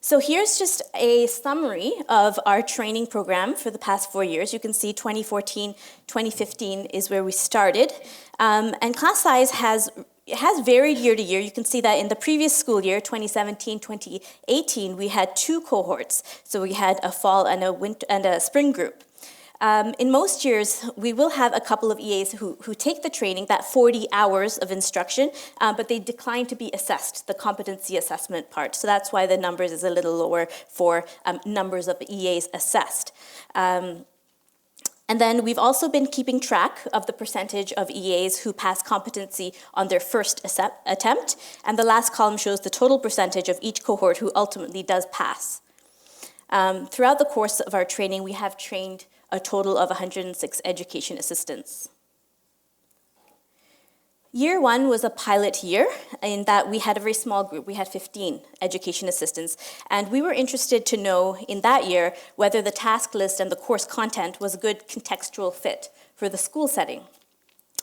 So here's just a summary of our training program for the past 4 years. You can see 2014, 2015 is where we started. And class size has varied year to year. You can see that in the previous school year, 2017, 2018, we had 2 cohorts. So we had a fall and a spring group. In most years, we will have a couple of EAs who take the training, that 40 hours of instruction, but they decline to be assessed, the competency assessment part. So that's why the numbers is a little lower for numbers of EAs assessed. And then we've also been keeping track of the percentage of EAs who pass competency on their first attempt. And the last column shows the total percentage of each cohort who ultimately does pass. Throughout the course of our training, we have trained a total of 106 education assistants. Year 1 was a pilot year in that we had a very small group. We had 15 education assistants, and we were interested to know in that year whether the task list and the course content was a good contextual fit for the school setting.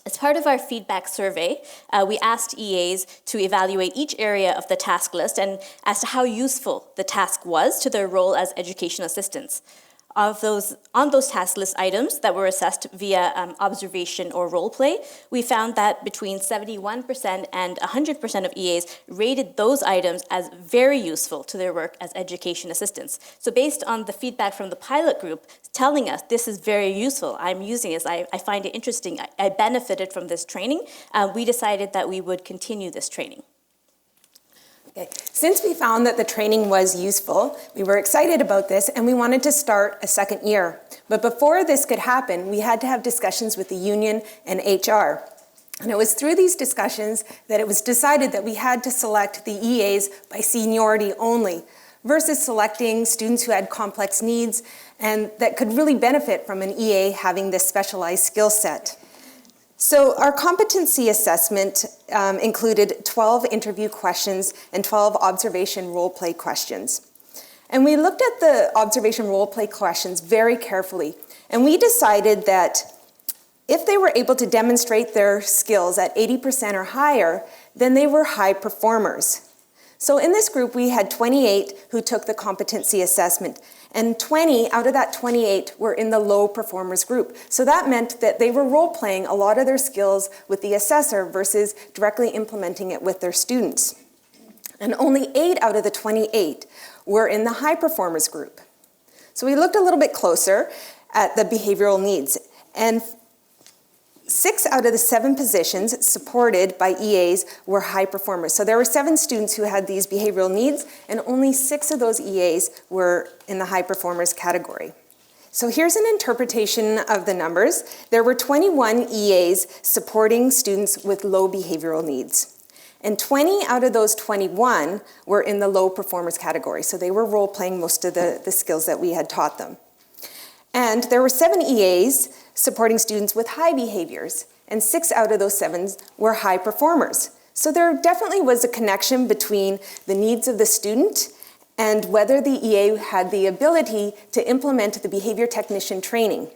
As part of our feedback survey, we asked EAs to evaluate each area of the task list and as to how useful the task was to their role as education assistants. On those task list items that were assessed via observation or role play, we found that between 71% and 100% of EAs rated those items as very useful to their work as education assistants. So based on the feedback from the pilot group telling us this is very useful, I'm using this, I find it interesting, I benefited from this training, we decided that we would continue this training. Okay. Since we found that the training was useful, we were excited about this and we wanted to start a second year. But before this could happen, we had to have discussions with the union and HR. And it was through these discussions that it was decided that we had to select the EAs by seniority only, versus selecting students who had complex needs and that could really benefit from an EA having this specialized skill set. So our competency assessment included 12 interview questions and 12 observation role play questions. And we looked at the observation role play questions very carefully. And we decided that if they were able to demonstrate their skills at 80% or higher, then they were high performers. So in this group, we had 28 who took the competency assessment, and 20 out of that 28 were in the low performers group. So that meant that they were role-playing a lot of their skills with the assessor versus directly implementing it with their students. And only 8 out of the 28 were in the high performers group. So we looked a little bit closer at the behavioral needs, and 6 out of the 7 positions supported by EAs were high performers. So there were 7 students who had these behavioral needs, and only 6 of those EAs were in the high performers category. So here's an interpretation of the numbers. There were 21 EAs supporting students with low behavioral needs. And 20 out of those 21 were in the low performers category. So they were role-playing most of the skills that we had taught them. And there were 7 EAs supporting students with high behaviors, and 6 out of those 7 were high performers. So there definitely was a connection between the needs of the student and whether the EA had the ability to implement the behavior technician training.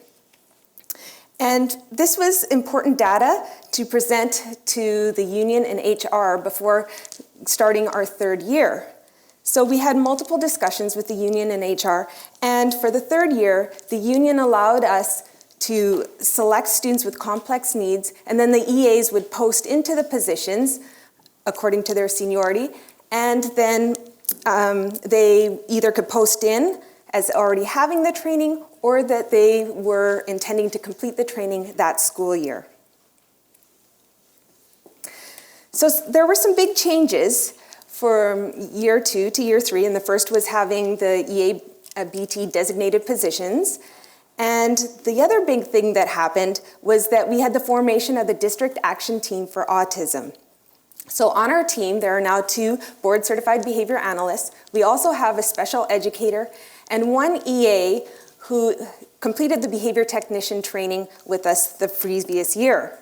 And this was important data to present to the union and HR before starting our 3rd year. So we had multiple discussions with the union and HR, and for the 3rd year, the union allowed us to select students with complex needs, and then the EAs would post into the positions according to their seniority, and then they either could post in as already having the training or that they were intending to complete the training that school year. So there were some big changes from year 2 to year 3, and the first was having the EA BT designated positions. And the other big thing that happened was that we had the formation of the District Action Team for Autism. So on our team, there are now 2 board-certified behavior analysts. We also have a special educator and 1 EA who completed the behavior technician training with us the previous year.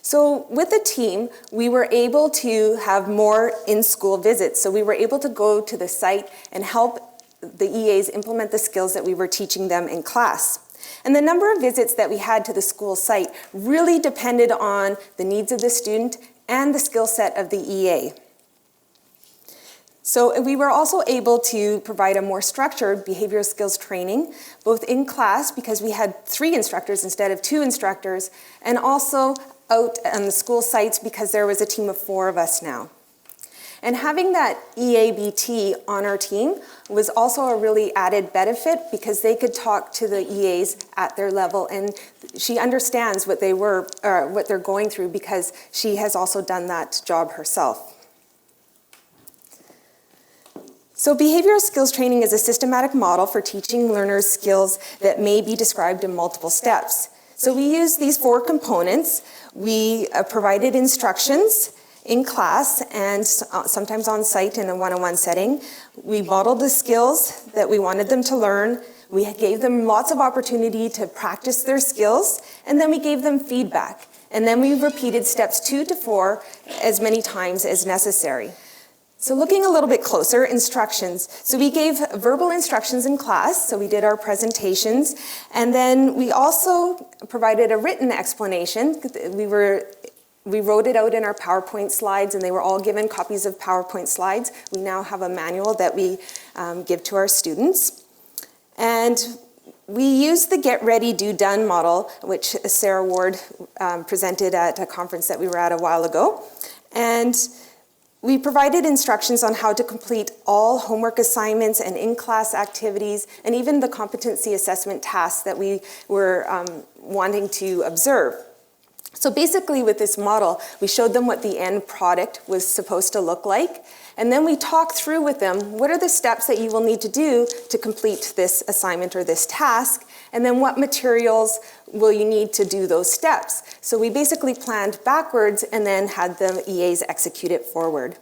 So with the team, we were able to have more in-school visits. So we were able to go to the site and help the EAs implement the skills that we were teaching them in class. And the number of visits that we had to the school site really depended on the needs of the student and the skill set of the EA. So we were also able to provide a more structured behavioral skills training, both in class because we had 3 instructors instead of 2 instructors, and also out on the school sites because there was a team of 4 of us now. And having that EABT on our team was also a really added benefit because they could talk to the EAs at their level, and she understands what they're going through because she has also done that job herself. So behavioral skills training is a systematic model for teaching learners skills that may be described in multiple steps. So we use these 4 components. We provided instructions in class and sometimes on site in a one-on-one setting. We modeled the skills that we wanted them to learn. We gave them lots of opportunity to practice their skills, and then we gave them feedback. And then we repeated steps 2 to 4 as many times as necessary. So looking a little bit closer, instructions. So we gave verbal instructions in class, so we did our presentations, and then we also provided a written explanation. We wrote it out in our PowerPoint slides, and they were all given copies of PowerPoint slides. We now have a manual that we give to our students. And we used the Get Ready, Do Done model, which Sarah Ward presented at a conference that we were at a while ago. And we provided instructions on how to complete all homework assignments and in-class activities, and even the competency assessment tasks that we were wanting to observe. So basically with this model, we showed them what the end product was supposed to look like, and then we talked through with them, what are the steps that you will need to do to complete this assignment or this task, and then what materials will you need to do those steps. So we basically planned backwards and then had the EAs execute it forward.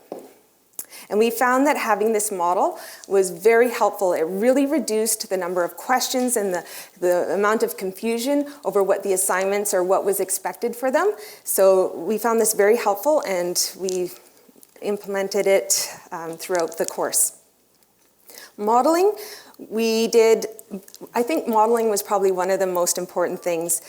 And we found that having this model was very helpful. It really reduced the number of questions and the amount of confusion over what the assignments or what was expected for them. So we found this very helpful, and we implemented it throughout the course. Modeling, I think modeling was probably one of the most important things.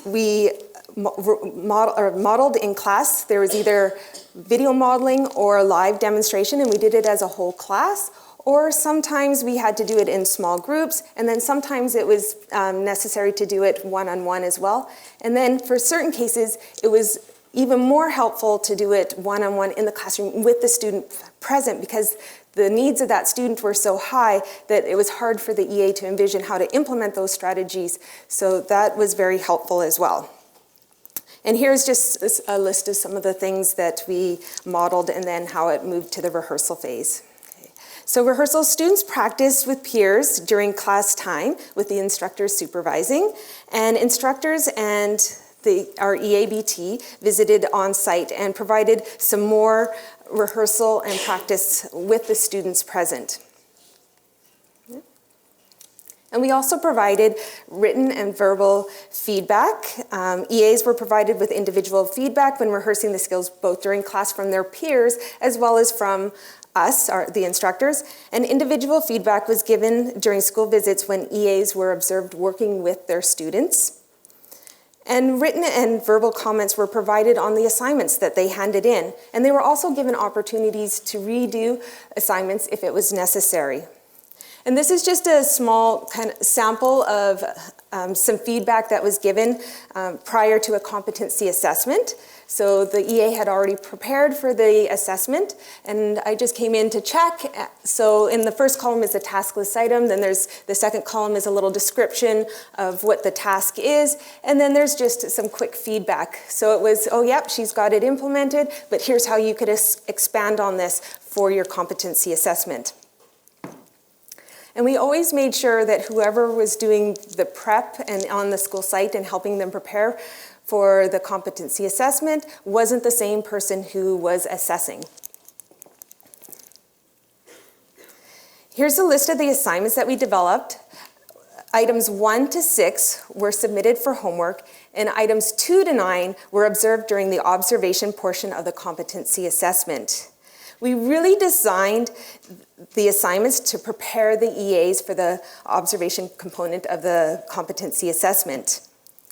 We modeled in class. There was either video modeling or a live demonstration, and we did it as a whole class, or sometimes we had to do it in small groups, and then sometimes it was necessary to do it one-on-one as well. And then for certain cases, it was even more helpful to do it one-on-one in the classroom with the student present, because the needs of that student were so high that it was hard for the EA to envision how to implement those strategies. So that was very helpful as well. And here's just a list of some of the things that we modeled and then how it moved to the rehearsal phase. Okay. So rehearsal, students practiced with peers during class time with the instructors supervising, and instructors and our EABT visited on site and provided some more rehearsal and practice with the students present. And we also provided written and verbal feedback. EAs were provided with individual feedback when rehearsing the skills both during class from their peers as well as from us, the instructors. And individual feedback was given during school visits when EAs were observed working with their students. And written and verbal comments were provided on the assignments that they handed in. And they were also given opportunities to redo assignments if it was necessary. And this is just a small kind of sample of some feedback that was given prior to a competency assessment. So the EA had already prepared for the assessment, and I just came in to check. So in the first column is the task list item, then there's the second column is a little description of what the task is, and then there's just some quick feedback. So it was, oh yep, she's got it implemented, but here's how you could expand on this for your competency assessment. And we always made sure that whoever was doing the prep and on the school site and helping them prepare for the competency assessment wasn't the same person who was assessing. Here's a list of the assignments that we developed. Items 1 to 6 were submitted for homework, and items 2 to 9 were observed during the observation portion of the competency assessment. We really designed the assignments to prepare the EAs for the observation component of the competency assessment.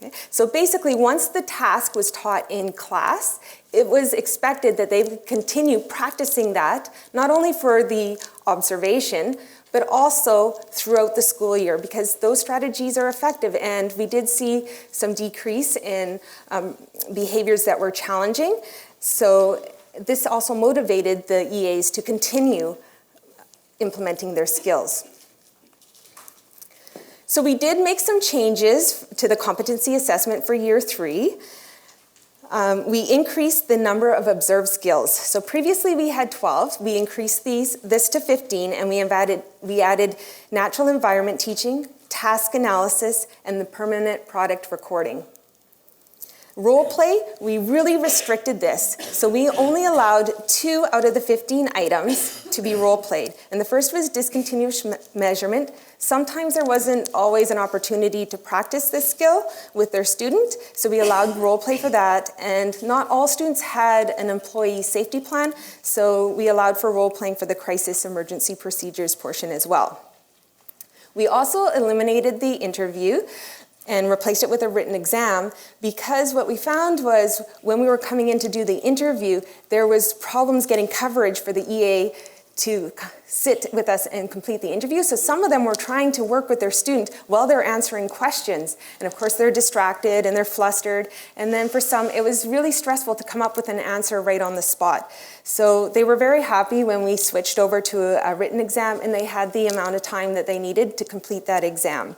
Okay? So basically, once the task was taught in class, it was expected that they would continue practicing that, not only for the observation, but also throughout the school year, because those strategies are effective. And we did see some decrease in behaviors that were challenging. So this also motivated the EAs to continue implementing their skills. So we did make some changes to the competency assessment for year 3. We increased the number of observed skills. So previously we had 12. We increased this to 15, and we added natural environment teaching, task analysis, and the permanent product recording. Role play, we really restricted this. So we only allowed 2 out of the 15 items to be role played. And the first was discontinuous measurement. Sometimes there wasn't always an opportunity to practice this skill with their student, so we allowed role play for that. And not all students had an employee safety plan, so we allowed for role playing for the crisis emergency procedures portion as well. We also eliminated the interview and replaced it with a written exam, because what we found was when we were coming in to do the interview, there was problems getting coverage for the EA to sit with us and complete the interview. So some of them were trying to work with their student while they're answering questions. And of course they're distracted and they're flustered. And then for some, it was really stressful to come up with an answer right on the spot. So they were very happy when we switched over to a written exam, and they had the amount of time that they needed to complete that exam.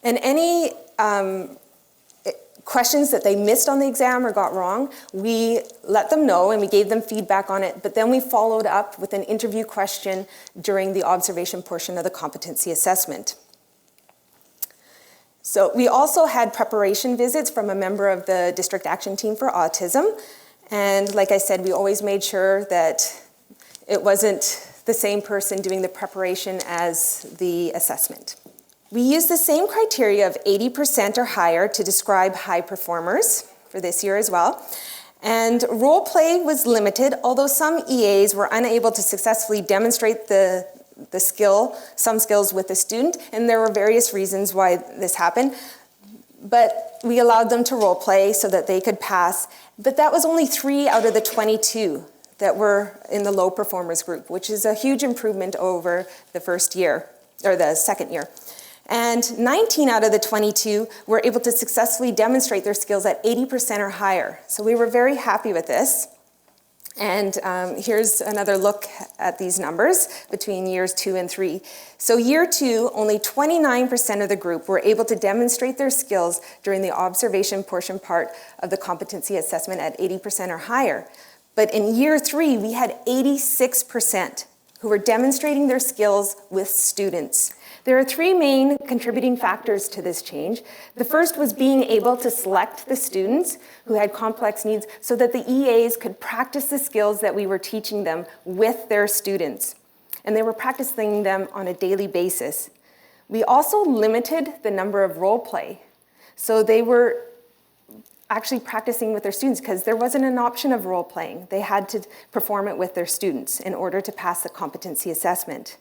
And any questions that they missed on the exam or got wrong, we let them know and we gave them feedback on it, but then we followed up with an interview question during the observation portion of the competency assessment. So we also had preparation visits from a member of the district action team for autism. And like I said, we always made sure that it wasn't the same person doing the preparation as the assessment. We used the same criteria of 80% or higher to describe high performers for this year as well. And role play was limited, although some EAs were unable to successfully demonstrate some skills with the student, and there were various reasons why this happened. But we allowed them to role play so that they could pass. But that was only 3 out of the 22 that were in the low performers group, which is a huge improvement over the first year, or the second year. And 19 out of the 22 were able to successfully demonstrate their skills at 80% or higher. So we were very happy with this. And here's another look at these numbers between years 2 and 3. So year 2, only 29% of the group were able to demonstrate their skills during the observation portion part of the competency assessment at 80% or higher. But in year 3, we had 86% who were demonstrating their skills with students. There are 3 main contributing factors to this change. The first was being able to select the students who had complex needs so that the EAs could practice the skills that we were teaching them with their students. And they were practicing them on a daily basis. We also limited the number of role play. So they were actually practicing with their students because there wasn't an option of role playing. They had to perform it with their students in order to pass the competency assessment.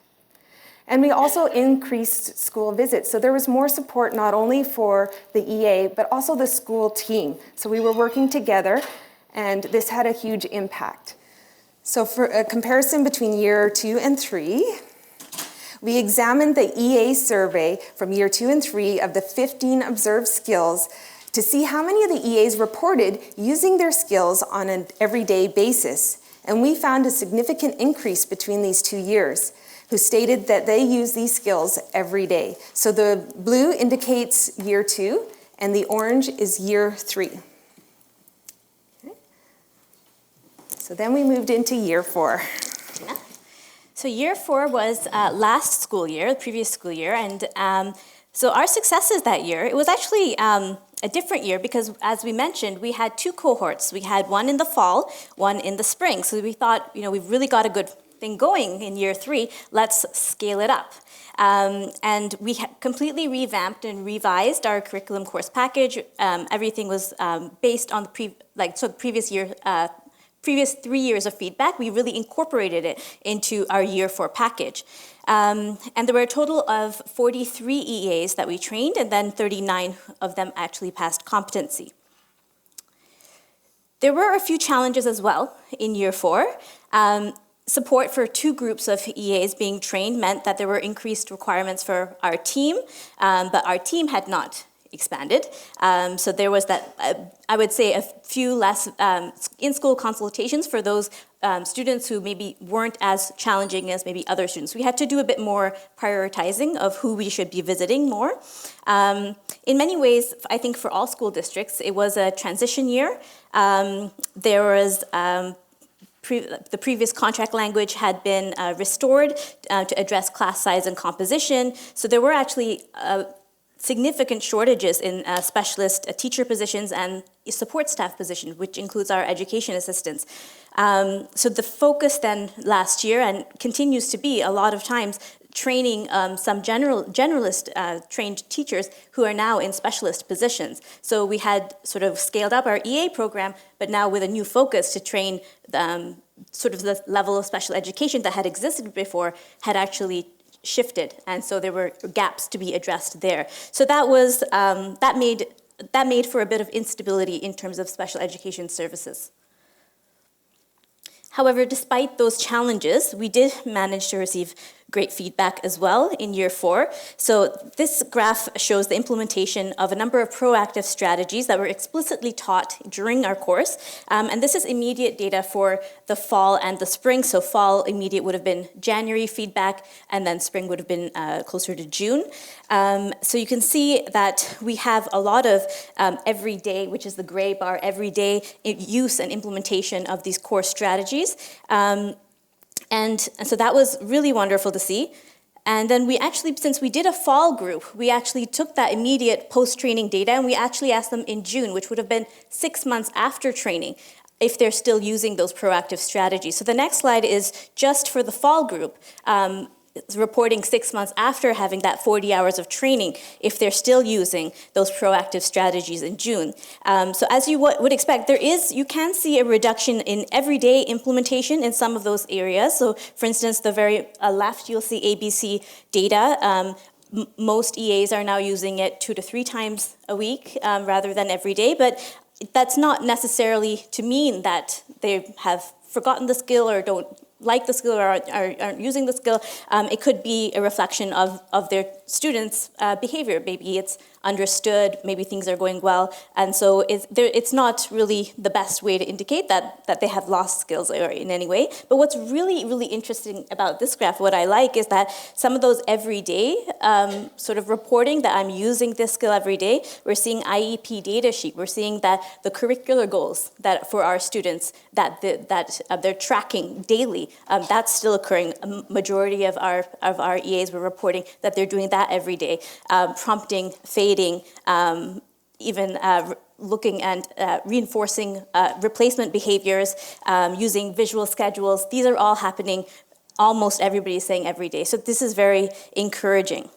And we also increased school visits. So there was more support not only for the EA, but also the school team. So we were working together, and this had a huge impact. So for a comparison between year 2 and 3, we examined the EA survey from year 2 and 3 of the 15 observed skills to see how many of the EAs reported using their skills on an everyday basis. And we found a significant increase between these 2 years, who stated that they use these skills every day. So the blue indicates year 2, and the orange is year 3. Okay. So then we moved into year 4. Yeah. So year 4 was last school year, the previous school year, and so our successes that year, it was actually a different year because, as we mentioned, we had 2 cohorts. We had one in the fall, one in the spring. So we thought, we've really got a good thing going in year 3, let's scale it up. And we completely revamped and revised our curriculum course package. Everything was based on the previous year previous 3 years of feedback, we really incorporated it into our year 4 package. And there were a total of 43 EAs that we trained, and then 39 of them actually passed competency. There were a few challenges as well in year 4. Support for 2 groups of EAs being trained meant that there were increased requirements for our team, but our team had not expanded. So there was that, I would say, a few less in-school consultations for those students who maybe weren't as challenging as maybe other students. We had to do a bit more prioritizing of who we should be visiting more. In many ways, I think for all school districts, it was a transition year. There was the previous contract language had been restored to address class size and composition. So there were actually significant shortages in specialist teacher positions and support staff positions, which includes our education assistants. So the focus then last year, and continues to be a lot of times, training some generalist trained teachers who are now in specialist positions. So we had sort of scaled up our EA program, but now with a new focus to train sort of the level of special education that had existed before had actually shifted, and so there were gaps to be addressed there. So that was that made for a bit of instability in terms of special education services. However, despite those challenges, we did manage to receive great feedback as well in year 4. So this graph shows the implementation of a number of proactive strategies that were explicitly taught during our course. And this is immediate data for the fall and the spring. So fall immediate would have been January feedback, and then spring would have been closer to June. So you can see that we have a lot of everyday, which is the gray bar, everyday use and implementation of these core strategies. And so that was really wonderful to see. And then we actually, since we did a fall group, we actually took that immediate post-training data and we actually asked them in June, which would have been 6 months after training, if they're still using those proactive strategies. So the next slide is just for the fall group, reporting 6 months after having that 40 hours of training, if they're still using those proactive strategies in June. So as you would expect, you can see a reduction in everyday implementation in some of those areas. So for instance, the very left, you'll see ABC data. Most EAs are now using it 2 to 3 times a week rather than every day, but that's not necessarily to mean that they have forgotten the skill or don't like the skill or aren't using the skill. It could be a reflection of their students' behavior. Maybe it's understood, maybe things are going well, and so it's not really the best way to indicate that they have lost skills or in any way. But what's really, really interesting about this graph, what I like, is that some of those everyday sort of reporting that I'm using this skill every day, we're seeing IEP data sheet, we're seeing that the curricular goals that for our students that they're tracking daily, that's still occurring. A majority of our EAs were reporting that they're doing that every day, prompting, fading, even looking and reinforcing replacement behaviors, using visual schedules. These are all happening, almost everybody is saying every day. So this is very encouraging.